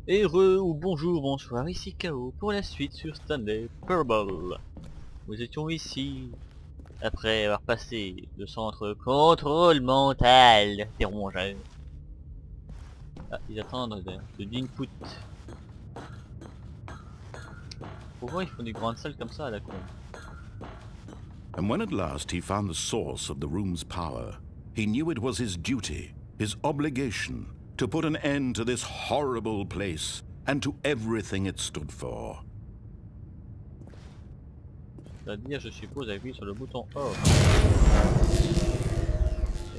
Heureux ou bonjour, bonsoir, ici KO pour la suite sur Stanley Parable. Nous étions ici, après avoir passé le centre contrôle mental des rongeurs. Ah, ils attendent de l'input. Pourquoi ils font des grandes salles comme ça à la con? And when at last he found the source of the room's power, he knew it was his duty, his obligation, to put an end to this horrible place and to everything it stood for. C'est-à-dire, je suppose, appuyer sur le bouton off.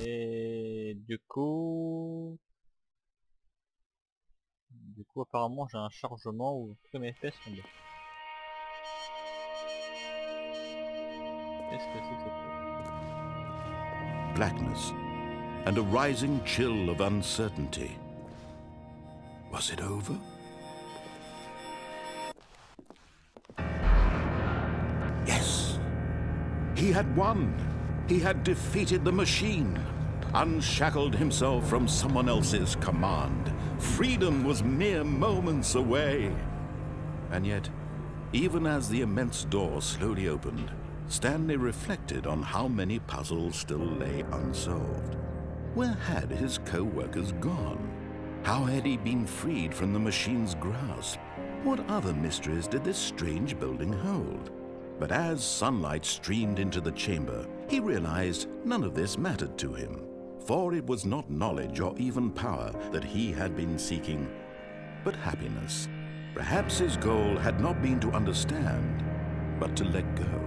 Et du coup, apparemment, j'ai un chargement où tous mes fesses sont bien. Qu'est-ce que c'est que ça? Blackness and a rising chill of uncertainty. Was it over? Yes! He had won! He had defeated the machine, unshackled himself from someone else's command. Freedom was mere moments away. And yet, even as the immense door slowly opened, Stanley reflected on how many puzzles still lay unsolved. Where had his co-workers gone? How had he been freed from the machine's grasp? What other mysteries did this strange building hold? But as sunlight streamed into the chamber, he realized none of this mattered to him, for it was not knowledge or even power that he had been seeking, but happiness. Perhaps his goal had not been to understand, but to let go.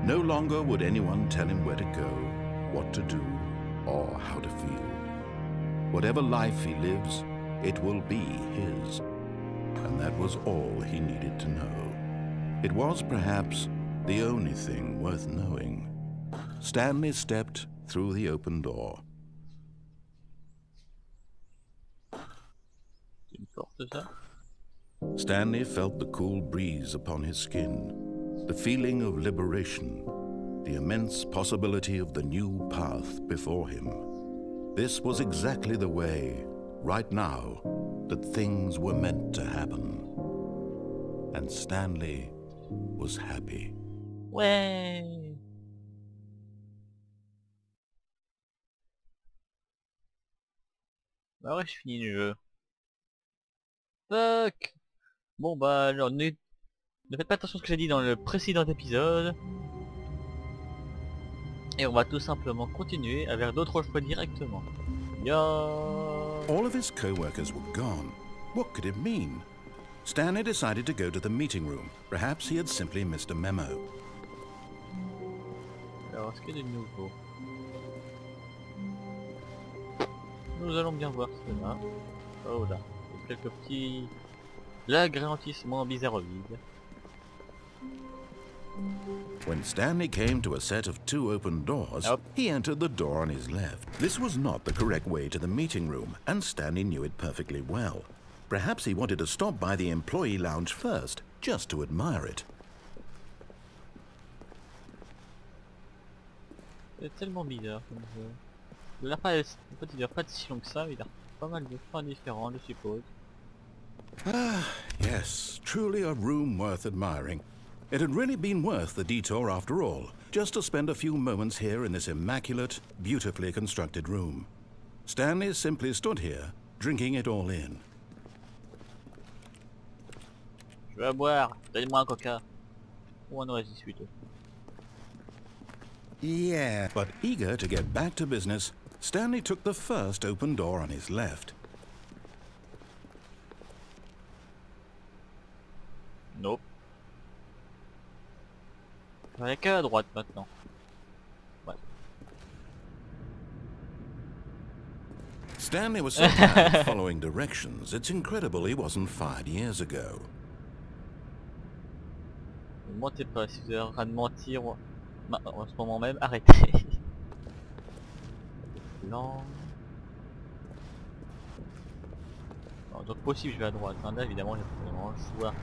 No longer would anyone tell him where to go, what to do, or how to feel. Whatever life he lives, it will be his. And that was all he needed to know. It was perhaps the only thing worth knowing. Stanley stepped through the open door. Stanley felt the cool breeze upon his skin, the feeling of liberation, the immense possibility of the new path before him. This was exactly the way, right now, that things were meant to happen. And Stanley was happy. Ouais. Bah ouais, je finis le jeu. Fuck. Bon bah alors ne faites pas attention à ce que j'ai dit dans le précédent épisode. Et on va tout simplement continuer avec d'autres choix directement. All of his co-workers were gone. What could it mean? Stanley decided to go to the meeting room. Perhaps he had simply missed a memo. Alors, est-ce qu'il y a de nouveau? Nous allons bien voir cela. Oh là, il y a quelques petits agréantissements bizarroïdes. When Stanley came to a set of two open doors, he entered the door on his left. This was not the correct way to the meeting room, and Stanley knew it perfectly well. Perhaps he wanted to stop by the employee lounge first, just to admire it. C'est tellement bizarre comme jeu. Il a pas, en fait, il a pas de si long que ça, il a pas mal de fins différents, je suppose. Ah, yes, truly a room worth admiring. It had really been worth the detour after all, just to spend a few moments here in this immaculate, beautifully constructed room. Stanley simply stood here, drinking it all in. Je vais boire, donnez-moi un coca. Ou un oasis plutôt. Yeah. But eager to get back to business, Stanley took the first open door on his left. Nope. Il n'y a qu'à droite maintenant. Ouais. Stanley was so bad at following directions, it's incredible he wasn't fired years ago. Ne mentez pas, si vous êtes en train de mentir en ce moment même, arrêtez. Non. Alors, donc possible je vais à droite, hein. Là évidemment j'ai vraiment le choix.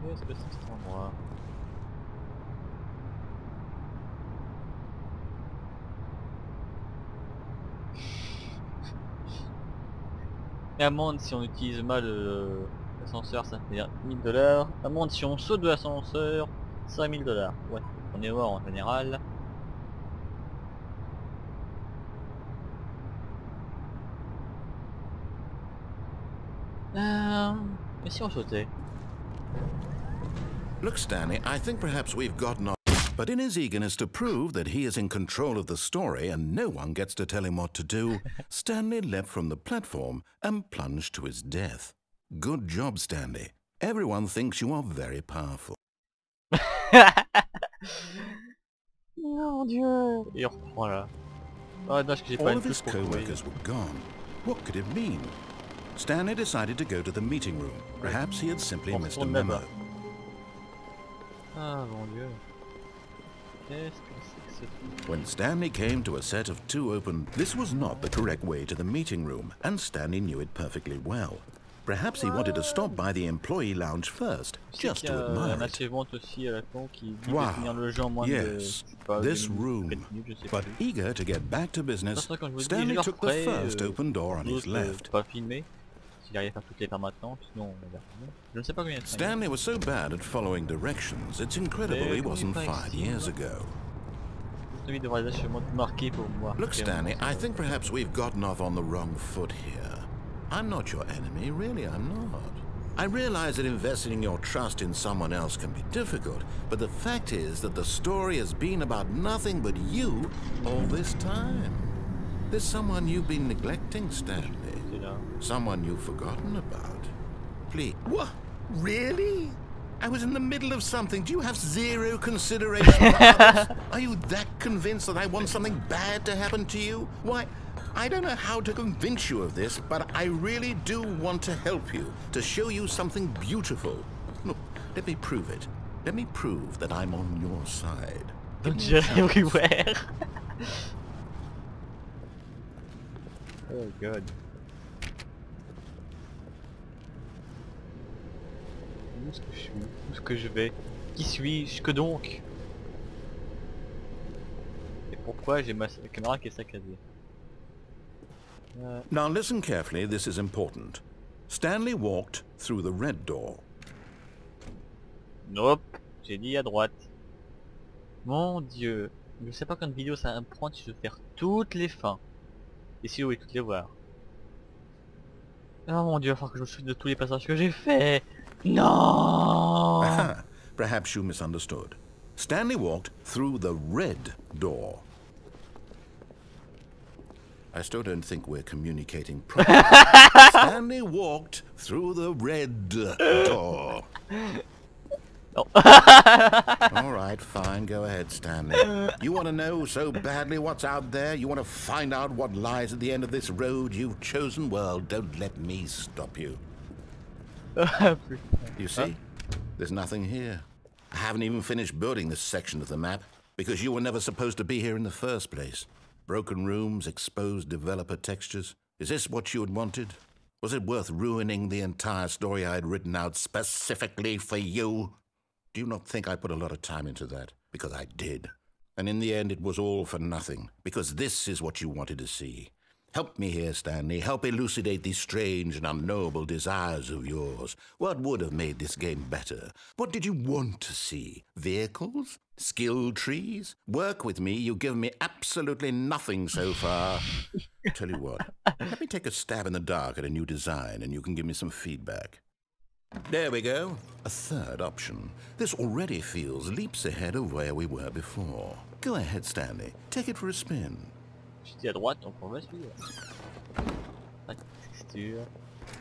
Qu'est-ce que c'est cet endroit? Et amende si on utilise mal l'ascenseur, ça fait 1000 $. Amende si on saute de l'ascenseur, 5000 $. Ouais, on est mort en général. Mais si on sautait? Look, Stanley, I think perhaps we've gotten off. But in his eagerness to prove that he is in control of the story and no one gets to tell him what to do, Stanley leapt from the platform and plunged to his death. Good job, Stanley. Everyone thinks you are very powerful. Mon Dieu! Et on reprend là. Ah non, j'ai pas All une of his touche pour courir. co-workers were gone. What could it mean? Stanley decided to go to the meeting room. Perhaps he had simply On missed a retourne memo. là-bas. Ah mon Dieu. Qu'est-ce que c'est que ce truc? When Stanley came to a set of 2 open, this was not the correct way to the meeting room, and Stanley knew it perfectly well. Perhaps he wanted to stop by the employee lounge first, just to admire un it. achievement aussi à la con qui dit Wow. de finir le jeu en moins de, Yes, je sais pas, this 2 minutes, room. 4 minutes, je sais But plus. eager to get back to business, Quand je vous dis, Stanley je took the referai, first open door on his l'autre, left. pas filmé. S'il arrive à faire toutes les parts maintenant, sinon on verra. Je ne sais pas combien de temps. Stanley was so bad at following directions, it's incredible he wasn't 5 years ago. Celui devrait être sûrement marqué pour moi. Look, Stanley, I think perhaps we've gotten off on the wrong foot here. I'm not your enemy, really, I'm not. I realize that investing your trust in someone else can be difficult, but the fact is that the story has been about nothing but you all this time. There's someone you've been neglecting, Stanley. Someone you've forgotten about. Please. What? Really? I was in the middle of something. Do you have zero consideration for others? Are you that convinced that I want something bad to happen to you? Why, I don't know how to convince you of this, but I really do want to help you, to show you something beautiful. Look, let me prove it. Let me prove that I'm on your side. Everywhere. Oh god. Où est-ce que je suis? Où est-ce que je vais? Qui suis-je? Que donc? Et pourquoi j'ai ma caméra qui est saccadée? Now listen carefully, this is important. Stanley walked through the red door. Nope, j'ai dit à droite. Mon dieu. Je sais pas combien de vidéos ça va me prendre si je veux faire toutes les fins. Et si oui, toutes les voir. Oh mon dieu, il va falloir que je me souvienne de tous les passages que j'ai fait. Non. Aha, perhaps you misunderstood. Stanley walked through the red door. I still don't think we're communicating properly. Stanley walked through the red door. Oh. All right, fine, go ahead, Stanley. You want to know so badly what's out there? You want to find out what lies at the end of this road you've chosen? Well, don't let me stop you. You see? There's nothing here. I haven't even finished building this section of the map, because you were never supposed to be here in the first place. Broken rooms, exposed developer textures. Is this what you had wanted? Was it worth ruining the entire story I had written out specifically for you? Do you not think I put a lot of time into that? Because I did. And in the end, it was all for nothing, because this is what you wanted to see. Help me here, Stanley. Help elucidate these strange and unknowable desires of yours. What would have made this game better? What did you want to see? Vehicles? Skill trees? Work with me. You've given me absolutely nothing so far. Tell you what, let me take a stab in the dark at a new design and you can give me some feedback. There we go. A third option. This already feels leaps ahead of where we were before. Go ahead, Stanley. Take it for a spin. J'étais à droite, donc on va suivre. Texture.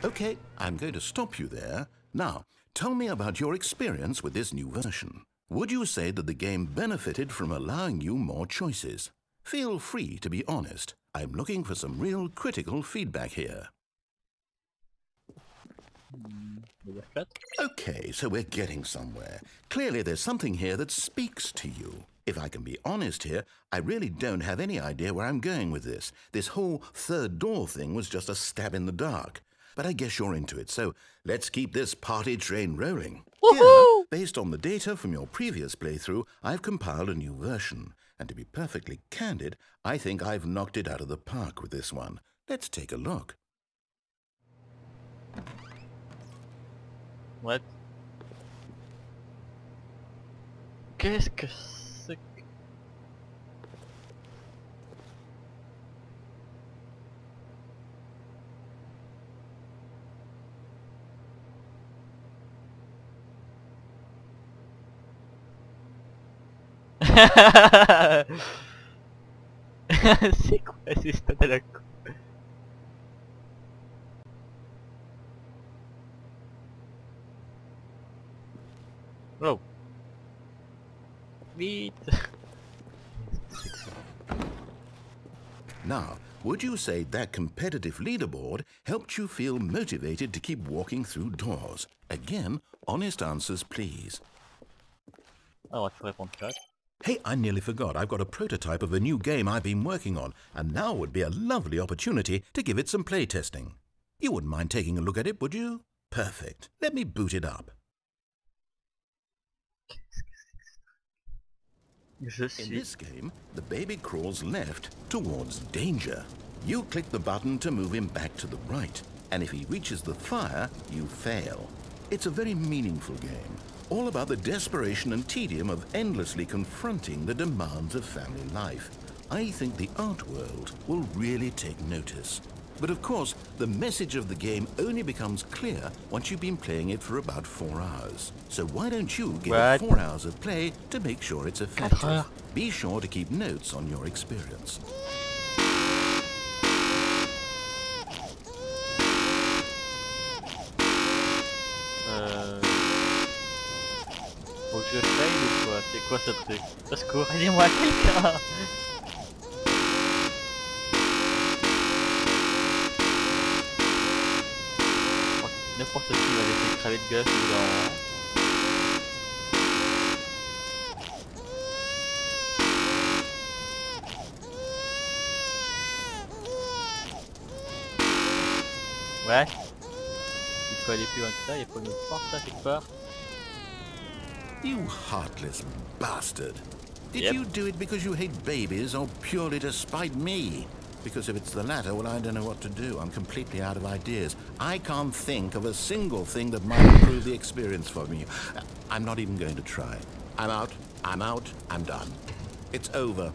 Okay, I'm going to stop you there. Now, tell me about your experience with this new version. Would you say that the game benefited from allowing you more choices? Feel free to be honest. I'm looking for some real critical feedback here. Okay, so we're getting somewhere. Clearly there's something here that speaks to you. If I can be honest here, I really don't have any idea where I'm going with this. This whole third door thing was just a stab in the dark. But I guess you're into it, so let's keep this party train rolling. Here, based on the data from your previous playthrough, I've compiled a new version. And to be perfectly candid, I think I've knocked it out of the park with this one. Let's take a look. What? Qu'est-ce que c'est que... C'est quoi ces stats à la con? Oh. Vite. Now, would you say that competitive leaderboard helped you feel motivated to keep walking through doors? Again, honest answers, please. Alors tu répondre 4. Hey, I nearly forgot. I've got a prototype of a new game I've been working on, and now would be a lovely opportunity to give it some playtesting. You wouldn't mind taking a look at it, would you? Perfect. Let me boot it up. In this game, the baby crawls left towards danger. You click the button to move him back to the right, and if he reaches the fire, you fail. It's a very meaningful game, all about the desperation and tedium of endlessly confronting the demands of family life. I think the art world will really take notice. But of course, the message of the game only becomes clear once you've been playing it for about 4 hours. So why don't you give it 4 hours of play to make sure it's effective? Be sure to keep notes on your experience. Faut que je faille ou quoi? C'est quoi ce truc? Au secours, aidez-moi quelqu'un! N'importe qui va laisser crever de gosse dedans. Ouais. Il faut aller plus loin que ça, il faut une autre porte là quelque part. You heartless bastard. Did Yep. you do it because you hate babies or purely to spite me? Because if it's the latter, well, I don't know what to do. I'm completely out of ideas. I can't think of a single thing that might improve the experience for me. I'm not even going to try. I'm out, I'm done. It's over.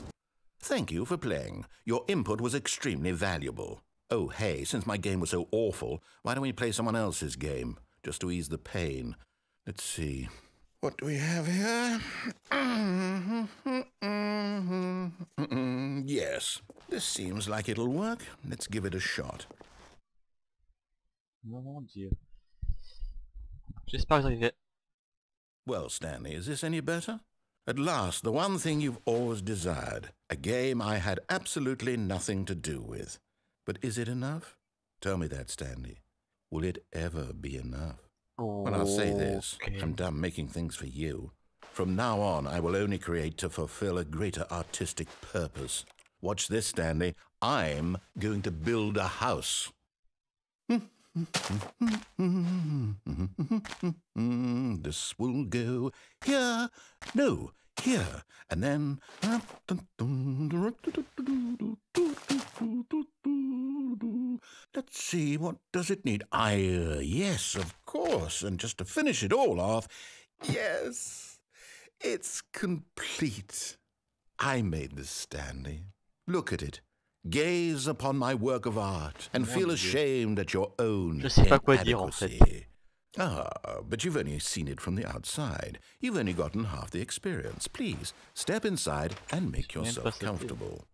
Thank you for playing. Your input was extremely valuable. Oh, hey, since my game was so awful, why don't we play someone else's game, just to ease the pain? Let's see. What do we have here? Yes, this seems like it'll work. Let's give it a shot. Mon Dieu. J'espère que j'arriverai. Well, Stanley, is this any better? At last, the one thing you've always desired. A game I had absolutely nothing to do with. But is it enough? Tell me that, Stanley. Will it ever be enough? Well, I'll say this. I'm done making things for you. From now on, I will only create to fulfill a greater artistic purpose. Watch this, Stanley. I'm going to build a house. This will go here. No, here. And then... Let's see, what does it need? Yes, of course. And just to finish it all off, yes, it's complete. I made this, Stanley. Look at it. Gaze upon my work of art and feel ashamed at your own inadequacy. Ah, but you've only seen it from the outside. You've only gotten half the experience. Please, step inside and make yourself comfortable.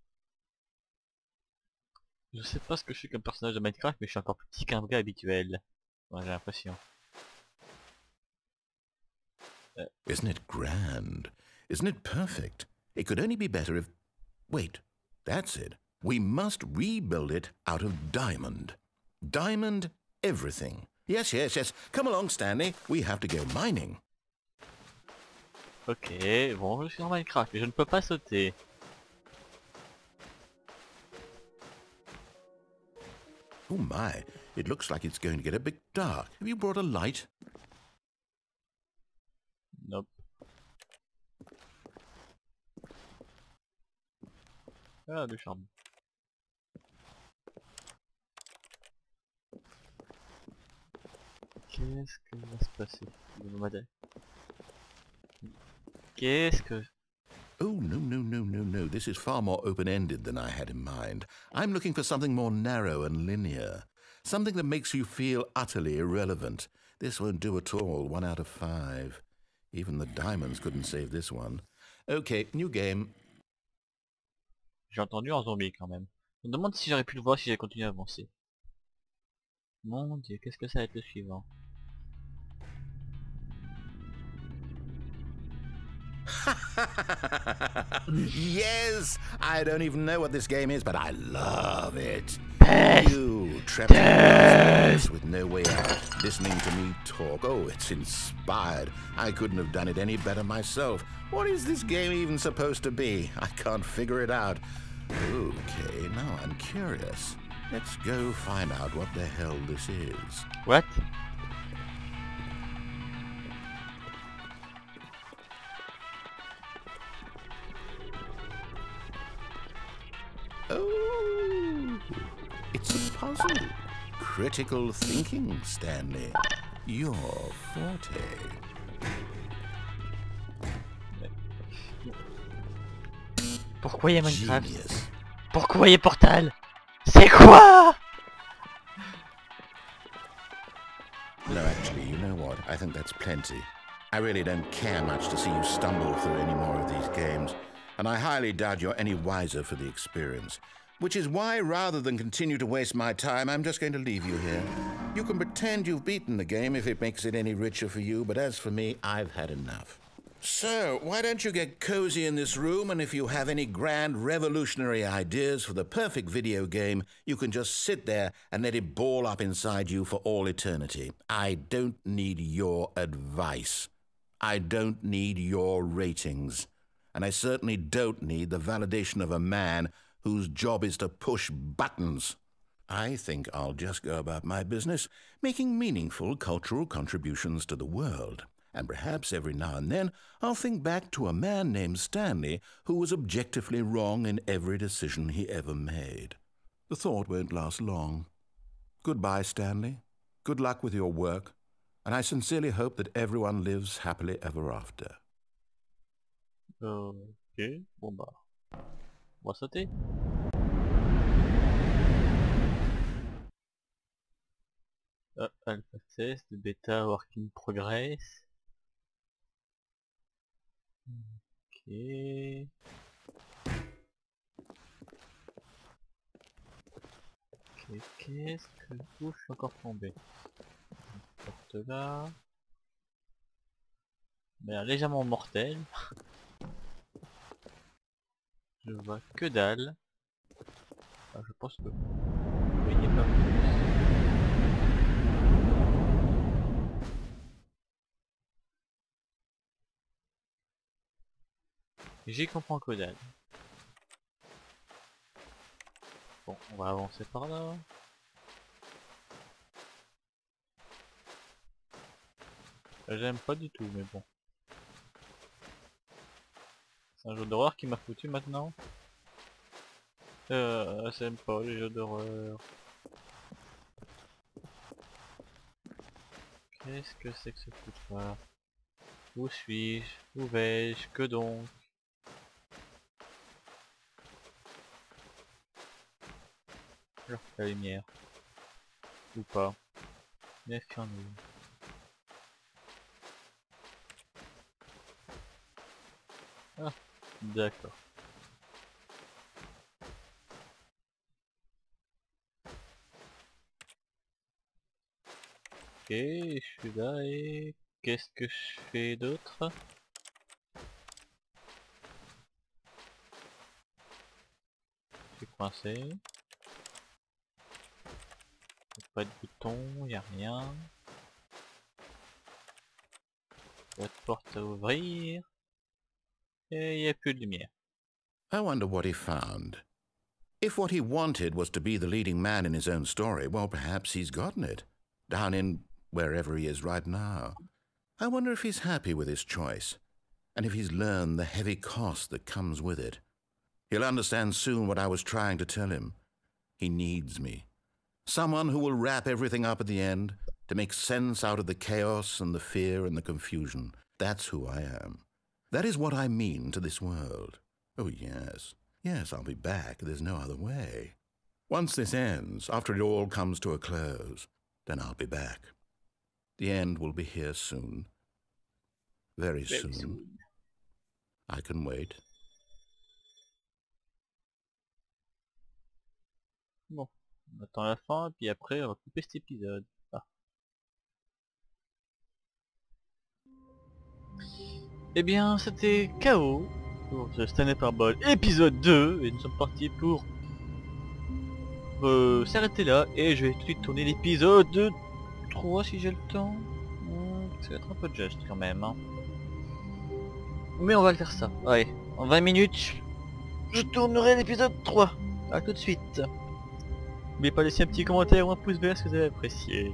Je sais pas ce que je suis comme personnage de Minecraft, mais je suis encore plus petit qu'un vrai habituel. Ouais, j'ai l'impression. Isn't it grand? Isn't it perfect? It could only be better if... Wait, that's it. We must rebuild it out of diamond. Diamond everything. Yes, yes, yes. Come along, Stanley. We have to go mining. Ok, bon, je suis dans Minecraft, mais je ne peux pas sauter. Oh my, it looks like it's going to get a bit dark. Have you brought a light? Nope. Ah, du charme. Qu'est-ce que va se passer? Qu'est-ce que... Oh, no. This is far more open-ended than I had in mind. I'm looking for something more narrow and linear. Something that makes you feel utterly irrelevant. This won't do at all. 1 out of 5. Even the diamonds couldn't save this one. Okay, new game. J'ai entendu un zombie quand même. Je me demande si j'aurais pu le voir si j'avais continué à avancer. Mon dieu, qu'est-ce que ça va être le suivant? Yes! I don't even know what this game is, but I love it. Passe! You, trapped in darkness with no way out, listening to me talk. Oh, it's inspired. I couldn't have done it any better myself. What is this game even supposed to be? I can't figure it out. Okay, now I'm curious. Let's go find out what the hell this is. What? Oh, it's a puzzle. Critical thinking, Stanley. Your forte. Pourquoi il y a Minecraft? Genius. Pourquoi il y a Portal? C'est quoi? No, actually, you know what? I think that's plenty. I really don't care much to see you stumble through any more of these games, and I highly doubt you're any wiser for the experience. Which is why, rather than continue to waste my time, I'm just going to leave you here. You can pretend you've beaten the game if it makes it any richer for you, but as for me, I've had enough. So, why don't you get cozy in this room, and if you have any grand revolutionary ideas for the perfect video game, you can just sit there and let it ball up inside you for all eternity. I don't need your advice. I don't need your ratings. And I certainly don't need the validation of a man whose job is to push buttons. I think I'll just go about my business, making meaningful cultural contributions to the world. And perhaps every now and then I'll think back to a man named Stanley who was objectively wrong in every decision he ever made. The thought won't last long. Goodbye, Stanley. Good luck with your work, and I sincerely hope that everyone lives happily ever after. Ok, bon bah... On va sauter. Alpha test, bêta work in progress. Ok. Ok, qu'est-ce que... Où je suis encore tombé? Porte là. Mais légèrement mortel. Je vois que dalle. Ah, je pense que... Oui, il n'y a pas plus. J'y comprends que dalle. Bon, on va avancer par là. J'aime pas du tout, mais bon. C'est un jeu d'horreur qui m'a foutu maintenant. J'aime pas les jeux d'horreur. Qu'est-ce que c'est que ce foutoir? Où suis-je? Où vais-je? Que donc? Alors, la lumière. Ou pas. Méfions-nous. Ah, d'accord. Ok, je suis là et... Qu'est-ce que je fais d'autre? Je suis coincé. Pas de bouton, y a rien. Pas de porte à ouvrir. Et y a plus de lumière. I wonder what he found. If what he wanted was to be the leading man in his own story, well, perhaps he's gotten it. Down in wherever he is right now. I wonder if he's happy with his choice, and if he's learned the heavy cost that comes with it. He'll understand soon what I was trying to tell him. He needs me. Someone who will wrap everything up at the end, to make sense out of the chaos and the fear and the confusion. That's who I am. That is what I mean to this world. Oh, yes. Yes, I'll be back. There's no other way. Once this ends, after it all comes to a close, then I'll be back. The end will be here soon. Very soon. I can wait. Bon, on attend la fin, puis après on va couper cet épisode. Ah. Eh bien, c'était KO pour ce Stanley Parable épisode 2, et nous sommes partis pour s'arrêter là, et je vais tout de suite tourner l'épisode 3 si j'ai le temps. Ça va être un peu juste quand même, hein. Mais on va le faire ça. Ouais, en 20 minutes, je tournerai l'épisode 3. A tout de suite. N'oubliez pas de laisser un petit commentaire ou un pouce vert si vous avez apprécié.